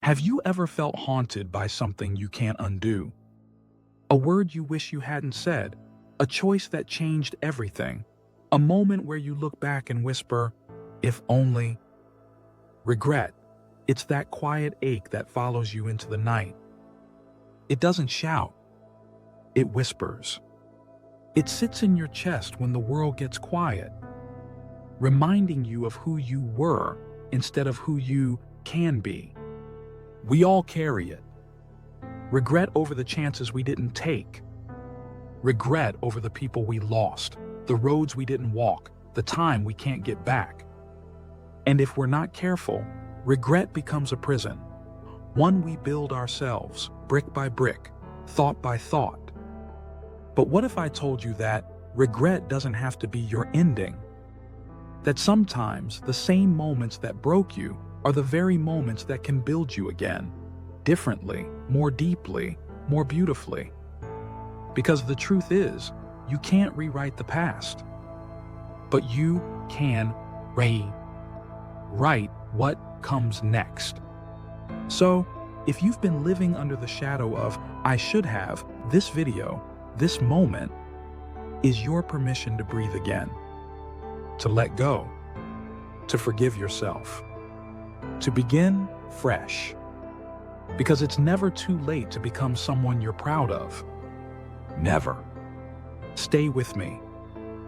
Have you ever felt haunted by something you can't undo? A word you wish you hadn't said, a choice that changed everything, a moment where you look back and whisper, if only. Regret. It's that quiet ache that follows you into the night. It doesn't shout. It whispers. It sits in your chest when the world gets quiet, reminding you of who you were instead of who you can be. We all carry it. Regret over the chances we didn't take. Regret over the people we lost, the roads we didn't walk, the time we can't get back. And if we're not careful, regret becomes a prison, one we build ourselves, brick by brick, thought by thought. But what if I told you that regret doesn't have to be your ending? That sometimes the same moments that broke you are the very moments that can build you again, differently, more deeply, more beautifully. Because the truth is, you can't rewrite the past, but you can rewrite what comes next. So, if you've been living under the shadow of I should have, this video, this moment, is your permission to breathe again, to let go, to forgive yourself, to begin fresh. Because it's never too late to become someone you're proud of. Never. Stay with me.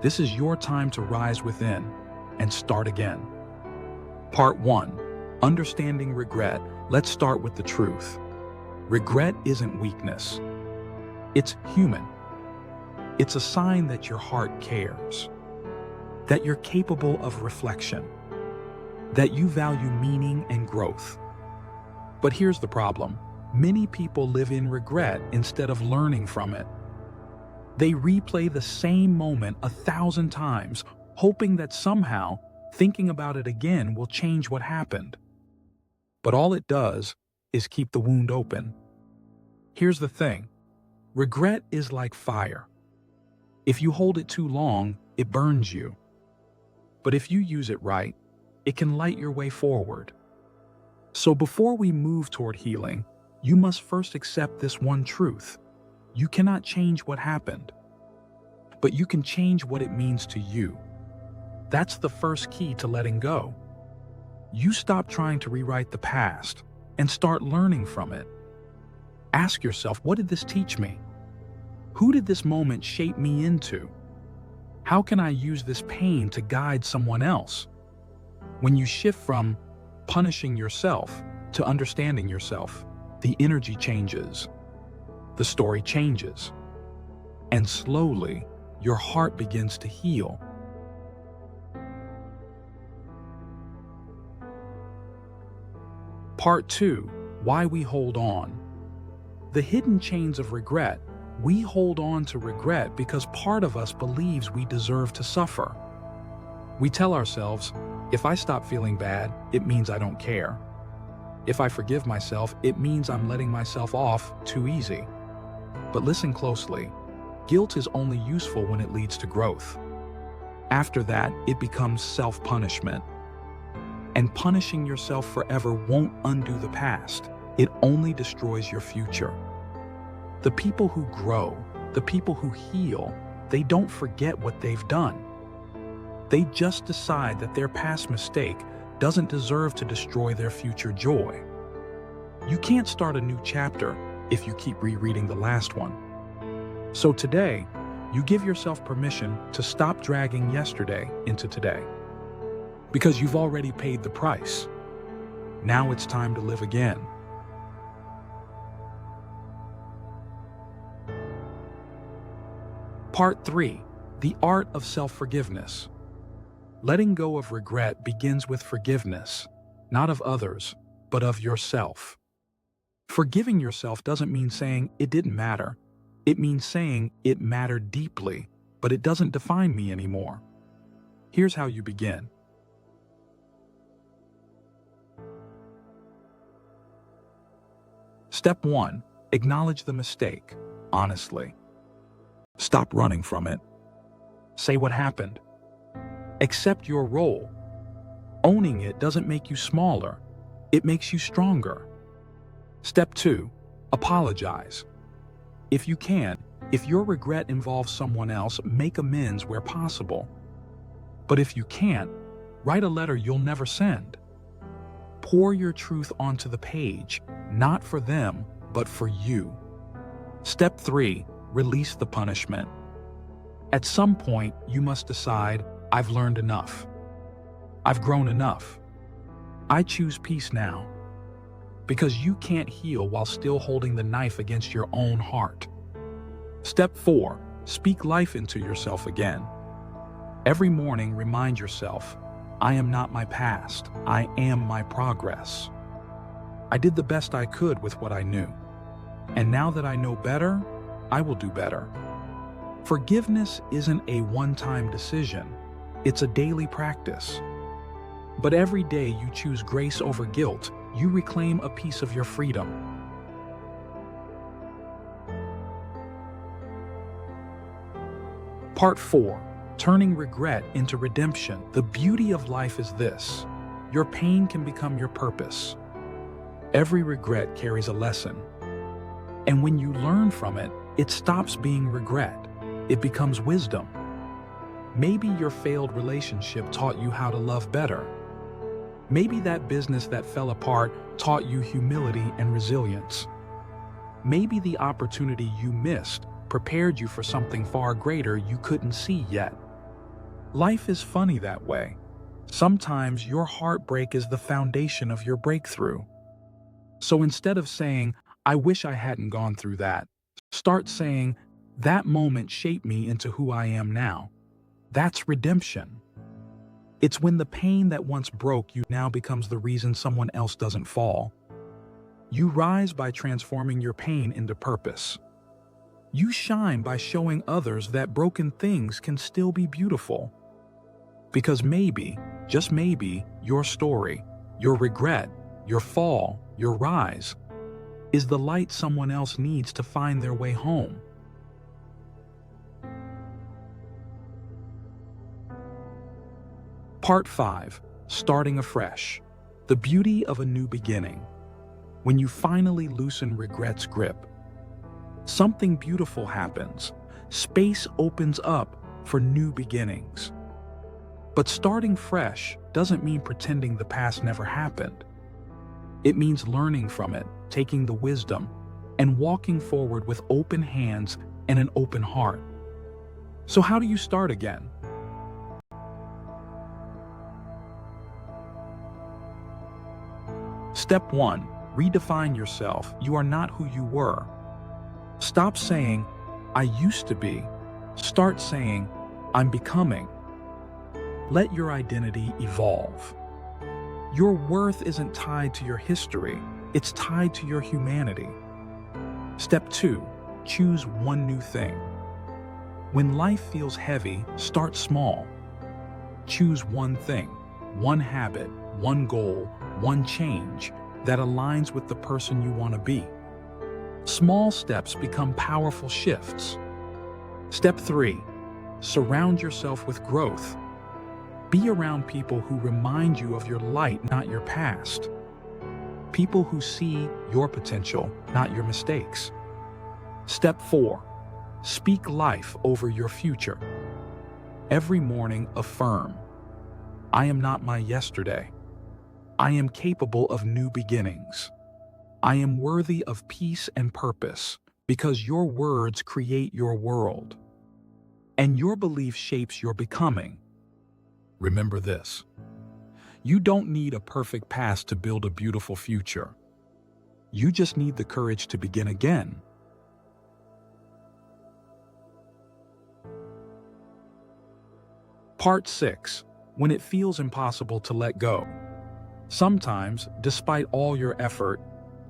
This is your time to rise within and start again. Part 1. Understanding regret. Let's start with the truth. Regret isn't weakness. It's human. It's a sign that your heart cares, that you're capable of reflection, that you value meaning and growth. But here's the problem. Many people live in regret instead of learning from it. They replay the same moment 1,000 times, hoping that somehow thinking about it again will change what happened. But all it does is keep the wound open. Here's the thing. Regret is like fire. If you hold it too long, it burns you. But if you use it right, it can light your way forward. So before we move toward healing, you must first accept this one truth. You cannot change what happened, but you can change what it means to you. That's the first key to letting go. You stop trying to rewrite the past and start learning from it. Ask yourself, what did this teach me? Who did this moment shape me into? How can I use this pain to guide someone else? When you shift from punishing yourself to understanding yourself, the energy changes. The story changes. And slowly, your heart begins to heal. Part 2. Why we hold on. The hidden chains of regret. We hold on to regret because part of us believes we deserve to suffer. We tell ourselves, if I stop feeling bad, it means I don't care. If I forgive myself, it means I'm letting myself off too easy. But listen closely. Guilt is only useful when it leads to growth. After that, it becomes self-punishment. And punishing yourself forever won't undo the past. It only destroys your future. The people who grow, the people who heal, they don't forget what they've done. They just decide that their past mistake doesn't deserve to destroy their future joy. You can't start a new chapter if you keep rereading the last one. So today, you give yourself permission to stop dragging yesterday into today. Because you've already paid the price. Now it's time to live again. Part 3. The art of self-forgiveness. Letting go of regret begins with forgiveness, not of others, but of yourself. Forgiving yourself doesn't mean saying it didn't matter. It means saying it mattered deeply, but it doesn't define me anymore. Here's how you begin. Step 1. Acknowledge the mistake, honestly. Stop running from it. Say what happened. Accept your role. Owning it doesn't make you smaller. It makes you stronger. Step 2. Apologize. If you can, if your regret involves someone else, make amends where possible. But if you can't, write a letter you'll never send. Pour your truth onto the page, not for them, but for you. Step 3. Release the punishment. At some point, you must decide, I've learned enough. I've grown enough. I choose peace now. Because you can't heal while still holding the knife against your own heart. Step 4. Speak life into yourself again. Every morning, remind yourself, I am not my past, I am my progress. I did the best I could with what I knew. And now that I know better, I will do better. Forgiveness isn't a one-time decision, it's a daily practice. But every day you choose grace over guilt, you reclaim a piece of your freedom. Part 4. Turning regret into redemption. The beauty of life is this: your pain can become your purpose. Every regret carries a lesson. And when you learn from it, it stops being regret. It becomes wisdom. Maybe your failed relationship taught you how to love better. Maybe that business that fell apart taught you humility and resilience. Maybe the opportunity you missed prepared you for something far greater you couldn't see yet. Life is funny that way. Sometimes your heartbreak is the foundation of your breakthrough. So instead of saying, I wish I hadn't gone through that, start saying, that moment shaped me into who I am now. That's redemption. It's when the pain that once broke you now becomes the reason someone else doesn't fall. You rise by transforming your pain into purpose. You shine by showing others that broken things can still be beautiful. Because maybe, just maybe, your story, your regret, your fall, your rise, is the light someone else needs to find their way home. Part 5. Starting afresh. The beauty of a new beginning. When you finally loosen regret's grip, something beautiful happens. Space opens up for new beginnings. But starting fresh doesn't mean pretending the past never happened. It means learning from it, taking the wisdom, and walking forward with open hands and an open heart. So how do you start again? Step 1. Redefine yourself. You are not who you were. Stop saying, I used to be. Start saying, I'm becoming. Let your identity evolve. Your worth isn't tied to your history, it's tied to your humanity. Step 2. Choose one new thing. When life feels heavy, start small. Choose one thing, one habit, one goal, one change that aligns with the person you want to be. Small steps become powerful shifts. Step 3. Surround yourself with growth. Be around people who remind you of your light, not your past. People who see your potential, not your mistakes. Step 4. Speak life over your future. Every morning, affirm, I am not my yesterday. I am capable of new beginnings. I am worthy of peace and purpose because your words create your world. And your belief shapes your becoming. Remember this: you don't need a perfect past to build a beautiful future. You just need the courage to begin again. Part 6. When it feels impossible to let go. Sometimes, despite all your effort,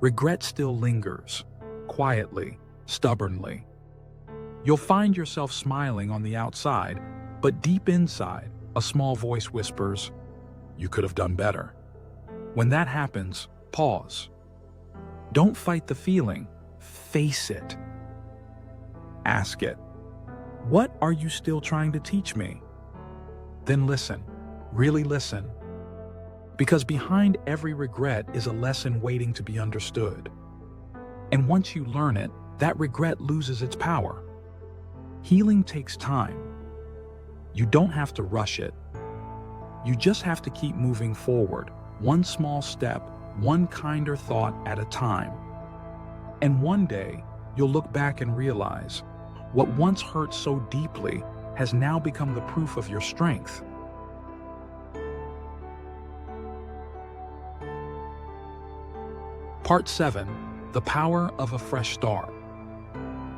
regret still lingers, quietly, stubbornly. You'll find yourself smiling on the outside, but deep inside, a small voice whispers, you could have done better. When that happens, pause. Don't fight the feeling, face it. Ask it, what are you still trying to teach me? Then listen, really listen. Because behind every regret is a lesson waiting to be understood. And once you learn it, that regret loses its power. Healing takes time. You don't have to rush it. You just have to keep moving forward, one small step, one kinder thought at a time. And one day, you'll look back and realize what once hurt so deeply has now become the proof of your strength. Part 7. The Power of a Fresh Start.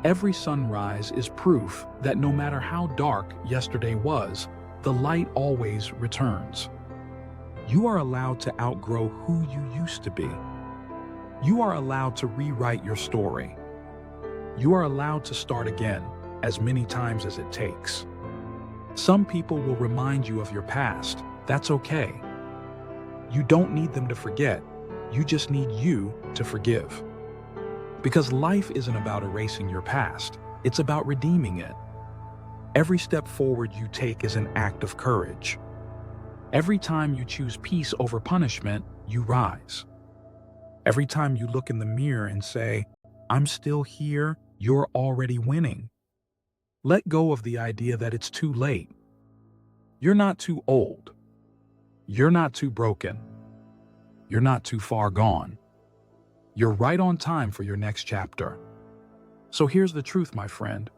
Every sunrise is proof that no matter how dark yesterday was, the light always returns. You are allowed to outgrow who you used to be. You are allowed to rewrite your story. You are allowed to start again as many times as it takes. Some people will remind you of your past. That's okay. You don't need them to forget. You just need you to forgive. Because life isn't about erasing your past. It's about redeeming it. Every step forward you take is an act of courage. Every time you choose peace over punishment, you rise. Every time you look in the mirror and say, "I'm still here," you're already winning. Let go of the idea that it's too late. You're not too old. You're not too broken. You're not too far gone. You're right on time for your next chapter. So here's the truth, my friend.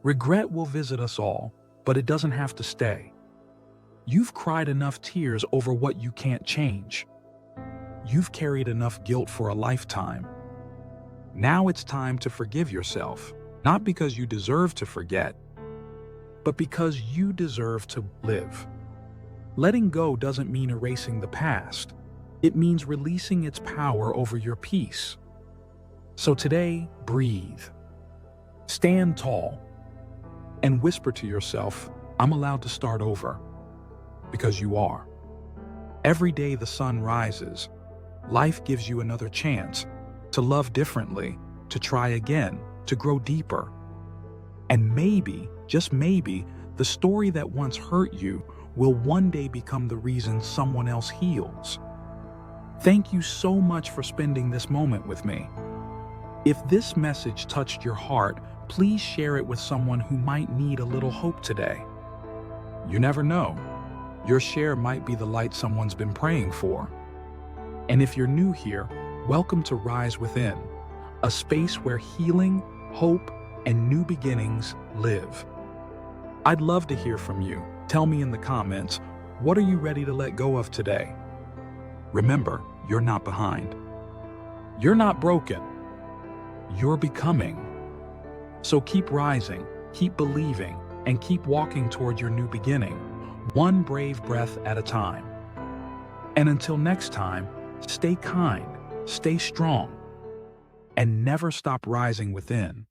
Regret will visit us all, but it doesn't have to stay. You've cried enough tears over what you can't change. You've carried enough guilt for a lifetime. Now it's time to forgive yourself, not because you deserve to forget, but because you deserve to live. Letting go doesn't mean erasing the past. It means releasing its power over your peace. So today, breathe. Stand tall. And whisper to yourself, "I'm allowed to start over." Because you are. Every day the sun rises, life gives you another chance to love differently, to try again, to grow deeper. And maybe, just maybe, the story that once hurt you will one day become the reason someone else heals. Thank you so much for spending this moment with me. If this message touched your heart, please share it with someone who might need a little hope today. You never know. Your share might be the light someone's been praying for. And if you're new here, welcome to Rise Within, a space where healing, hope, and new beginnings live. I'd love to hear from you. Tell me in the comments, what are you ready to let go of today? Remember, you're not behind. You're not broken. You're becoming. So keep rising, keep believing, and keep walking toward your new beginning, one brave breath at a time. And until next time, stay kind, stay strong, and never stop rising within.